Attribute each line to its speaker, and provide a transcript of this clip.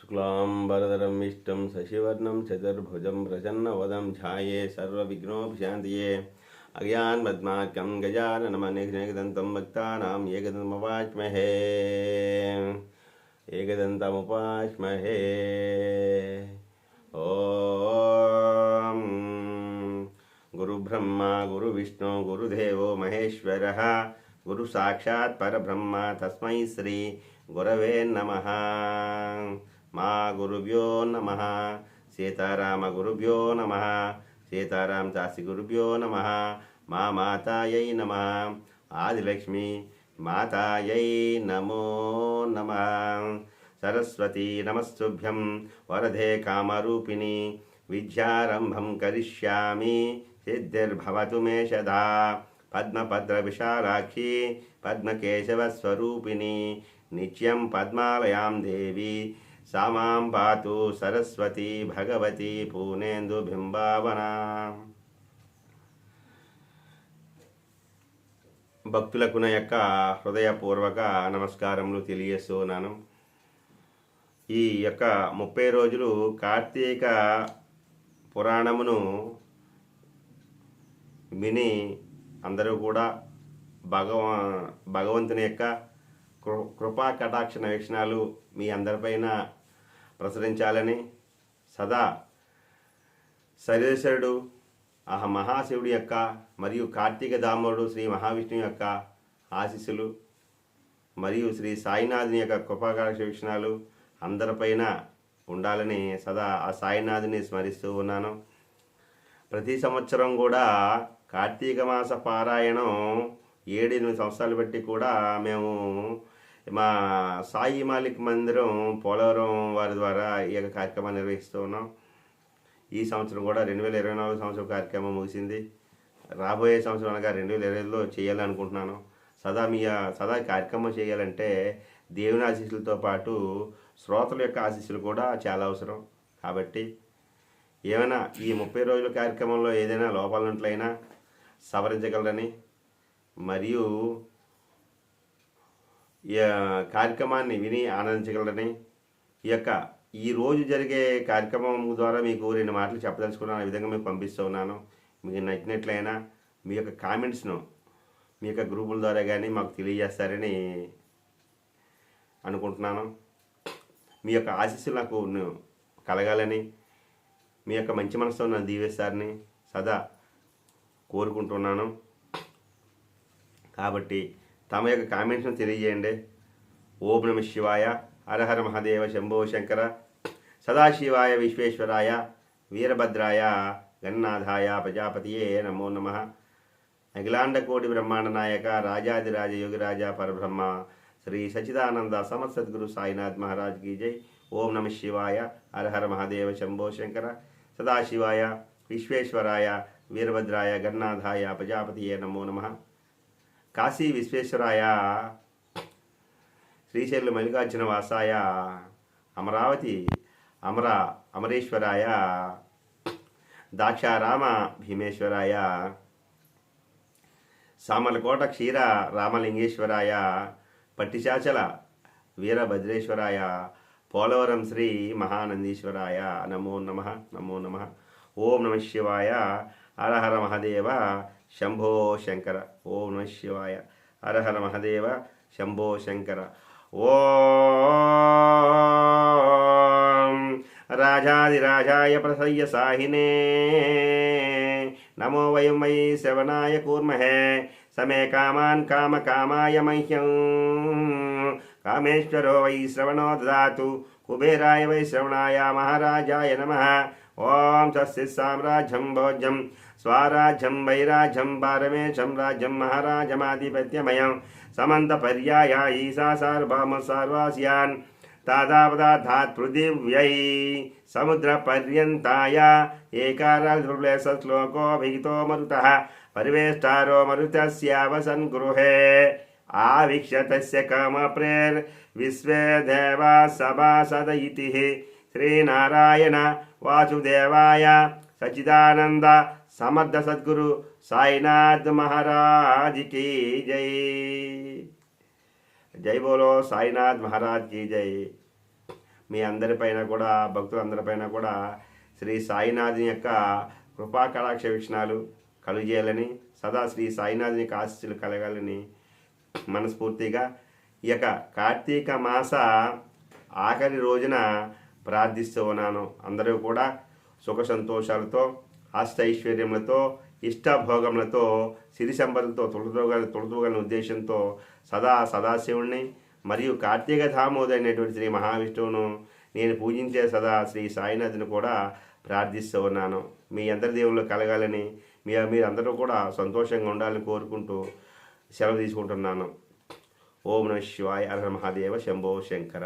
Speaker 1: शुक्लांबरधरं विष्णुं शशिवर्णं चतुर्भुजं प्रसन्नवदनं ध्याये सर्वविघ्नोपशान्तये अज्ञानमद्मार्गं गजाननमनेकदन्तं भक्तानां एकदन्तमुपास्महे एकदन्तमुपास्महे। ॐ गुरुब्रह्मा गुरुविष्णु गुरुदेवो महेश्वरः गुरुसाक्षात् परब्रह्म तस्मै श्री गुरवे नमः। मा गुरुभ्यो नमः। सीताराम गुरुभ्यो नमः। सीताराम दासी गुरुभ्यो नमः। मा मातायै नमः। आदिलक्ष्मी मातायै नमो नमः। सरस्वती नमस्तुभ्यं वरदे कामरूपिणी विद्यारंभं करिष्यामि सिद्धिर्भवतु मे सदा। पद्मपद्रविशालाक्षी पद्मकेशवस्वरूपिणी नित्यं पद्मालयां देवी सा मां पातु सरस्वती भगवती पूर्णेन्दुबिंबावना। భక్తులకు నా యొక్క హృదయపూర్వక నమస్కారములు తెలియజేస్తున్నాను. ఈ యొక్క 30 రోజులు కార్తీక పురాణమును విని అందరూ కూడా భగవంతుని యొక్క కృపా కటాక్ష వీక్షణాలు మీ అందరిపైన ప్రసరించాలని సదా సర్వేశ్వరుడు మహాశివుడి యొక్క మరియు కార్తీక దామోడు శ్రీ మహావిష్ణువు యొక్క ఆశీస్సులు మరియు శ్రీ సాయినాథుని యొక్క కృపా కటాక్ష వీక్షణాలు అందరిపైన ఉండాలని సదా ఆ సాయినాథుని స్మరిస్తూ ఉన్నాను. ప్రతి సంవత్సరం కూడా కార్తీక మాస పారాయణం 7-8 సంవత్సరాలు బట్టి కూడా మేము మా సాయి మాలిక్ మందిరం పోలవరం వారి ద్వారా ఈ యొక్క కార్యక్రమాన్ని నిర్వహిస్తూ ఉన్నాం. ఈ సంవత్సరం కూడా 2024 సంవత్సరం కార్యక్రమం ముగిసింది. రాబోయే సంవత్సరం అనగా 2025లో చేయాలనుకుంటున్నాను. సదా కార్యక్రమం చేయాలంటే దేవుని ఆశీస్సులతో పాటు శ్రోతల యొక్క ఆశీస్సులు కూడా చాలా అవసరం. కాబట్టి ఏమైనా ఈ 30 రోజుల కార్యక్రమంలో ఏదైనా లోపాలున్నట్లయినా సవరించగలరని మరియు ఈ కార్యక్రమాన్ని విని ఆనందించగలరని ఈ రోజు జరిగే కార్యక్రమం ద్వారా మీకు 2 మాటలు చెప్పదలుచుకున్నాను. ఆ విధంగా మీకు పంపిస్తూ ఉన్నాను. మీకు నచ్చినట్లయినా మీ యొక్క కామెంట్స్ను మీ యొక్క గ్రూపుల ద్వారా కానీ మాకు తెలియజేస్తారని అనుకుంటున్నాను. మీ యొక్క ఆశీస్సులు నాకు కలగాలని మీ యొక్క మంచి మనసుతో నన్ను దీవిస్తారని సదా కోరుకుంటున్నాను. కాబట్టి తమ యొక్క కామెంట్స్ను తెలియజేయండి. ఓం నమ శివాయ, హరహర మహాదేవ, శంభో శంకర, సదాశివాయ, విశ్వేశ్వరాయ, వీరభద్రాయ, గణనాథాయ, ప్రజాపతియే నమో నమః. అఖిలాండ కోటి బ్రహ్మాండ నాయక, రాజాదిరాజ యోగిరాజ పరబ్రహ్మ శ్రీ సచిదానంద సమర్థ సద్గురు సాయినాథ్ మహారాజ్ की जय. ఓం నమ శివాయ, హరహర మహాదేవ, శంభో శంకర, సదాశివాయ, విశ్వేశ్వరాయ, వీరభద్రాయ, గణనాథాయ, ప్రజాపతియే నమో నమః. కాశీ విశ్వేశ్వరాయ, శ్రీశైల మల్లికార్జున వాసాయ, అమరావతి అమరేశ్వరాయ, దాక్షారామ భీమేశ్వరాయ, సామలకోట క్షీర రామలింగేశ్వరాయ, పట్టిశాచల వీరభద్రేశ్వరాయ, పోలవరం శ్రీ మహానందీశ్వరాయ నమో నమః నమో నమః. ఓం నమ శివాయ, హరహర మహాదేవ, శంభో శంకర. ఓం నమ శివాయ, హరహర మహాదేవ, శంభో శంకర. ఓం రాజాదిరాజాయ ప్రసయ్య సాహినే నమో వయం వై శ్రవణాయ కూర్మహే సమే కామాన్ కామకామాయ మహ్యం కామేశ్వరో వై శ్రవణో దదాతు కుబేరాయ వై శ్రవణాయ మహారాజాయ నమః. ఓం తస్య సామ్రాజ్యం భోజ్యం స్వరాజ్యం వైరాజ్యం పారమేశం రాజ్యం మహారాజమాధిపత్యమయం సమంత పర్యాయ ఈశా సార్వభౌమ సర్వాస్యాన్ తాదాపదార్థాత్ పృథివ్యై సముద్ర పర్యంతాయ ఏకారాజ్ఞ శ్లోకోభిహితో మరుతః పరివేష్టారో మరుతస్యావసన్ గృహే ఆవిక్ష్య తస్య కామప్రేర్ విశ్వే దేవా సభాసద ఇతి శ్రీనారాయణ వాసుదేవాయ సచిదానంద సమర్థ సద్గురు సాయినాథ్ మహారాజ్ की जय. జై బోలో సాయినాథ్ మహారాజ్ की जय. మీ అందరిపైన కూడా, భక్తులందరిపైన కూడా శ్రీ సాయినాథుని యొక్క కృపా కటాక్ష వీక్షణాలు కలుగజేయాలని, సదా శ్రీ సాయినాథుని యొక్క ఆశీస్సులు కలగాలని మనస్ఫూర్తిగా ఈ యొక్క కార్తీక మాస ఆఖరి రోజున ప్రార్థిస్తూ ఉన్నాను. అందరూ కూడా సుఖ సంతోషాలతో, అష్టైశ్వర్యములతో, ఇష్టభోగములతో, సిరి సంపదలతో తొలతూగలని ఉద్దేశంతో సదాశివుణ్ణి మరియు కార్తీక దామోదరైనటువంటి శ్రీ మహావిష్ణువును నేను పూజించే సదా శ్రీ సాయినాథుని కూడా ప్రార్థిస్తూ ఉన్నాను. మీ అందరి దేవుళ్ళు కలగాలని, మీరందరూ కూడా సంతోషంగా ఉండాలని కోరుకుంటూ సెలవు తీసుకుంటున్నాను. ఓం నమః శివాయ. హర మహాదేవ. శంభో శంకర.